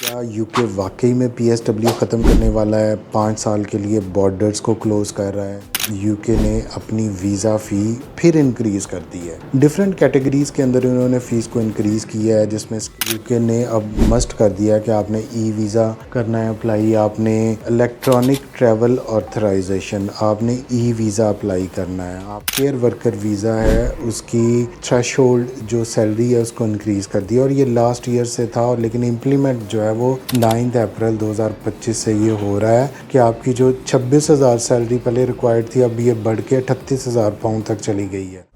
क्या यूके वाकई में पीएसडब्ल्यू ख़त्म करने वाला है? 5 साल के लिए बॉर्डर्स को क्लोज़ कर रहा है। यूके ने अपनी वीज़ा फ़ी फिर इंक्रीज़ कर दी है। डिफरेंट कैटेगरीज़ के अंदर उन्होंने फ़ीस को इंक्रीज़ किया है, जिसमें यूके ने अब मस्ट कर दिया है कि आपने ई वीज़ा करना है अप्लाई, आपने इलेक्ट्रॉनिक ट्रैवल ऑथराइजेशन, आपने ई वीज़ा अप्लाई करना है। आप केयर वर्कर वीज़ा है उसकी थ्रेशोल्ड जो सैलरी है उसको इंक्रीज़ कर दिया, और ये लास्ट ईयर से था, और लेकिन इम्प्लीमेंट जो है वो 9 अप्रैल 2025 से ये हो रहा है कि आपकी जो 26,000 सैलरी पहले रिक्वायर्ड थी, अब ये बढ़ के 38,000 पाउंड तक चली गई है।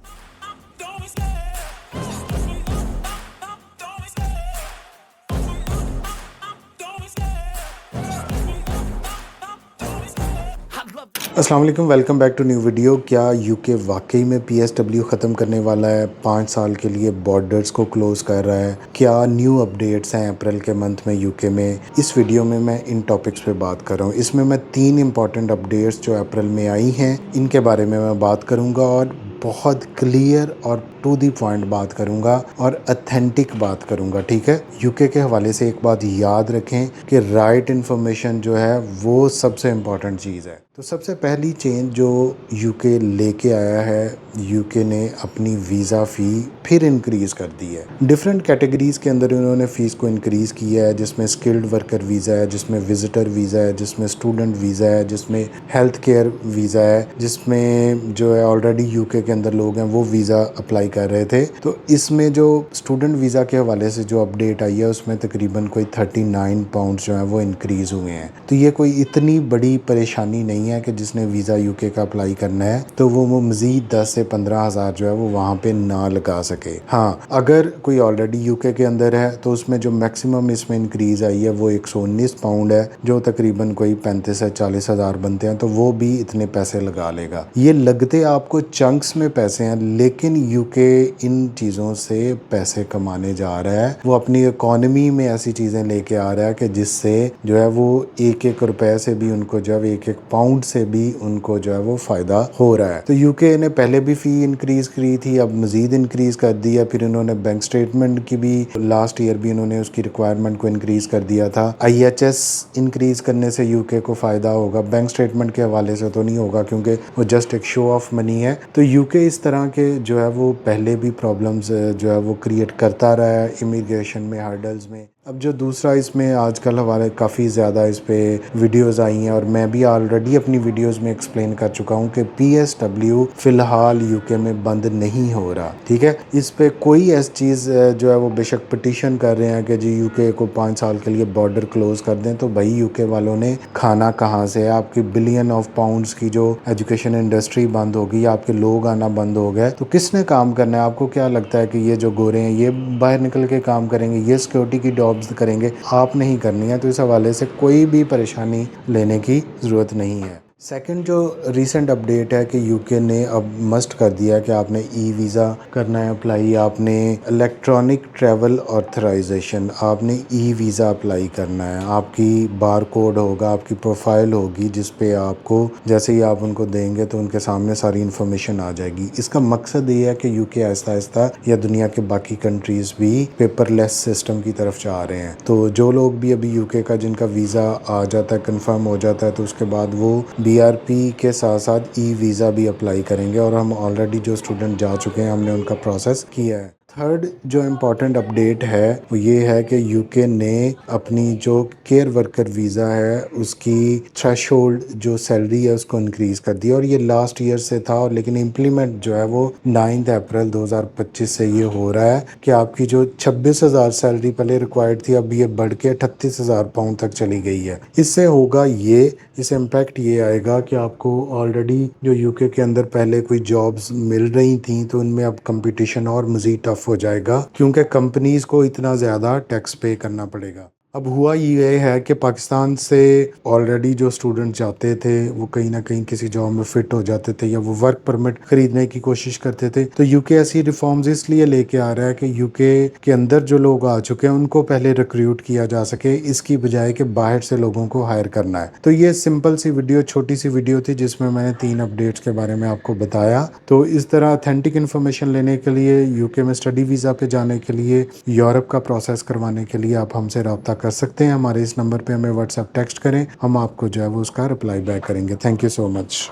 अस्सलाम वालेकुम, welcome back to new video. क्या यूके वाकई में पीएसडब्ल्यू ख़त्म करने वाला है? 5 साल के लिए बॉर्डर्स को क्लोज़ कर रहा है। क्या न्यू अपडेट्स हैं अप्रैल के मंथ में यूके में? इस वीडियो में मैं इन टॉपिक्स पे बात कर रहा हूँ। इसमें मैं 3 इंपॉर्टेंट अपडेट्स जो अप्रैल में आई हैं इनके बारे में मैं बात करूँगा, और बहुत क्लियर और टू दी पॉइंट बात करूंगा और अथेंटिक बात करूंगा, ठीक है। यूके के हवाले से एक बात याद रखें कि राइट इन्फॉर्मेशन जो है वो सबसे इम्पॉर्टेंट चीज़ है। तो सबसे पहली चेंज जो यूके लेके आया है, यूके ने अपनी वीज़ा फ़ी फिर इंक्रीज़ कर दी है। डिफरेंट कैटेगरीज़ के अंदर उन्होंने फ़ीस को इंक्रीज़ किया है, जिसमें स्किल्ड वर्कर वीज़ा है, जिसमें विजिटर वीज़ा है, जिसमें स्टूडेंट वीज़ा है, जिसमें हेल्थ केयर वीज़ा है, जिसमें जो है ऑलरेडी यूके के अंदर लोग हैं वो वीज़ा अप्लाई कर रहे थे। तो इसमें जो स्टूडेंट वीज़ा के हवाले से जो अपडेट आई है उसमें तकरीबन कोई 39 पाउंड जो है वो इंक्रीज़ हुए हैं। तो ये कोई इतनी बड़ी परेशानी नहीं है कि जिसने वीज़ा यूके का अप्लाई करना है तो वो मज़ीद 10 से 15,000 जो है वो वहाँ पे ना लगा सके। हाँ, अगर कोई ऑलरेडी यूके के अंदर है तो उसमें जो मैक्सिमम इसमें इंक्रीज़ आई है वो 119 पाउंड है, जो तकरीबन कोई 35 से 40,000 बनते हैं, तो वो भी इतने पैसे लगा लेगा। ये लगते आपको चंक्स में पैसे हैं, लेकिन यूके इन चीज़ों से पैसे कमाने जा रहा है। वो अपनी इकोनॉमी में ऐसी चीज़ें लेके आ रहा है कि जिससे जो है वो एक एक रुपए से भी उनको जो है एक एक पाउंड से भी उनको जो है वो फ़ायदा हो रहा है। तो यूके ने पहले भी फ़ी इंक्रीज़ की थी, अब मज़ीद इंक्रीज़ कर दिया। फिर इन्होंने बैंक स्टेटमेंट की भी लास्ट ईयर भी इन्होंने उसकी रिक्वायरमेंट को इंक्रीज़ कर दिया था। IHS इंक्रीज़ करने से यूके को फ़ायदा होगा, बैंक स्टेटमेंट के हवाले से तो नहीं होगा, क्योंकि वो जस्ट एक शो ऑफ मनी है। तो यूके इस तरह के जो है वो पहले भी प्रॉब्लम्स जो है वो क्रिएट करता रहा है इमिग्रेशन में, हर्डल्स में। अब जो दूसरा इसमें आजकल हमारे काफ़ी ज़्यादा इस पे वीडियोस आई हैं, और मैं भी ऑलरेडी अपनी वीडियोस में एक्सप्लेन कर चुका हूँ कि पीएसडब्ल्यू फ़िलहाल यूके में बंद नहीं हो रहा, ठीक है। इस पे कोई ऐसी चीज़ जो है वो बेशक पिटिशन कर रहे हैं कि जी यूके को 5 साल के लिए बॉर्डर क्लोज़ कर दें, तो भाई यूके वालों ने खाना कहाँ से है? आपकी बिलियन ऑफ पाउंड्स की जो एजुकेशन इंडस्ट्री बंद होगी, आपके लोग आना बंद हो गए, तो किसने काम करना है? आपको क्या लगता है कि ये जो गोरे हैं ये बाहर निकल के काम करेंगे, ये सिक्योरिटी की जॉब्स करेंगे? आप नहीं करनी है। तो इस हवाले से कोई भी परेशानी लेने की ज़रूरत नहीं है। सेकंड जो रीसेंट अपडेट है कि यूके ने अब मस्ट कर दिया है कि आपने ई वीज़ा करना है अप्लाई, आपने इलेक्ट्रॉनिक ट्रैवल ऑथराइजेशन, आपने ई वीज़ा अप्लाई करना है। आपकी बार कोड होगा, आपकी प्रोफाइल होगी, जिस पे आपको जैसे ही आप उनको देंगे तो उनके सामने सारी इन्फॉर्मेशन आ जाएगी। इसका मकसद ये है कि यूके आहिस्ता आहिस्ता या दुनिया के बाकी कंट्रीज़ भी पेपरलेस सिस्टम की तरफ जा रहे हैं। तो जो लोग भी अभी यूके का जिनका वीज़ा आ जाता है, कंफर्म हो जाता है, तो उसके बाद वो BRP के साथ साथ ई वीज़ा भी अप्लाई करेंगे, और हम ऑलरेडी जो स्टूडेंट जा चुके हैं हमने उनका प्रोसेस किया है। थर्ड जो इम्पॉर्टेंट अपडेट है वो ये है कि यूके ने अपनी जो केयर वर्कर वीज़ा है उसकी थ्रेशोल्ड जो सैलरी है उसको इंक्रीज़ कर दिया, और ये लास्ट ईयर से था, और लेकिन इम्प्लीमेंट जो है वो 9 अप्रैल 2025 से ये हो रहा है कि आपकी जो 26,000 सैलरी पहले रिक्वायर्ड थी, अब ये बढ़ के 38,000 पाउंड तक चली गई है। इससे होगा ये, इससे इम्पैक्ट ये आएगा कि आपको ऑलरेडी जो यूके के अंदर पहले कोई जॉब्स मिल रही थी तो उनमें अब कंपटीशन और मज़ीद टफ हो जाएगा, क्योंकि कंपनीज को इतना ज़्यादा टैक्स पे करना पड़ेगा। अब हुआ ये है कि पाकिस्तान से ऑलरेडी जो स्टूडेंट जाते थे वो कहीं ना कहीं किसी जॉब में फिट हो जाते थे, या वो वर्क परमिट खरीदने की कोशिश करते थे। तो यूके ऐसी रिफॉर्म्स इसलिए लेके आ रहा है कि यूके के अंदर जो लोग आ चुके हैं उनको पहले रिक्रूट किया जा सके, इसकी बजाय कि बाहर से लोगों को हायर करना है। तो ये सिंपल सी वीडियो, छोटी सी वीडियो थी जिसमें मैंने 3 अपडेट्स के बारे में आपको बताया। तो इस तरह अथेंटिक इन्फॉर्मेशन लेने के लिए, यूके में स्टडी वीज़ा पे जाने के लिए, यूरोप का प्रोसेस करवाने के लिए आप हमसे रब्ता कर सकते हैं। हमारे इस नंबर पे हमें व्हाट्सएप टेक्स्ट करें, हम आपको जो है वो उसका रिप्लाई बैक करेंगे। Thank you so much.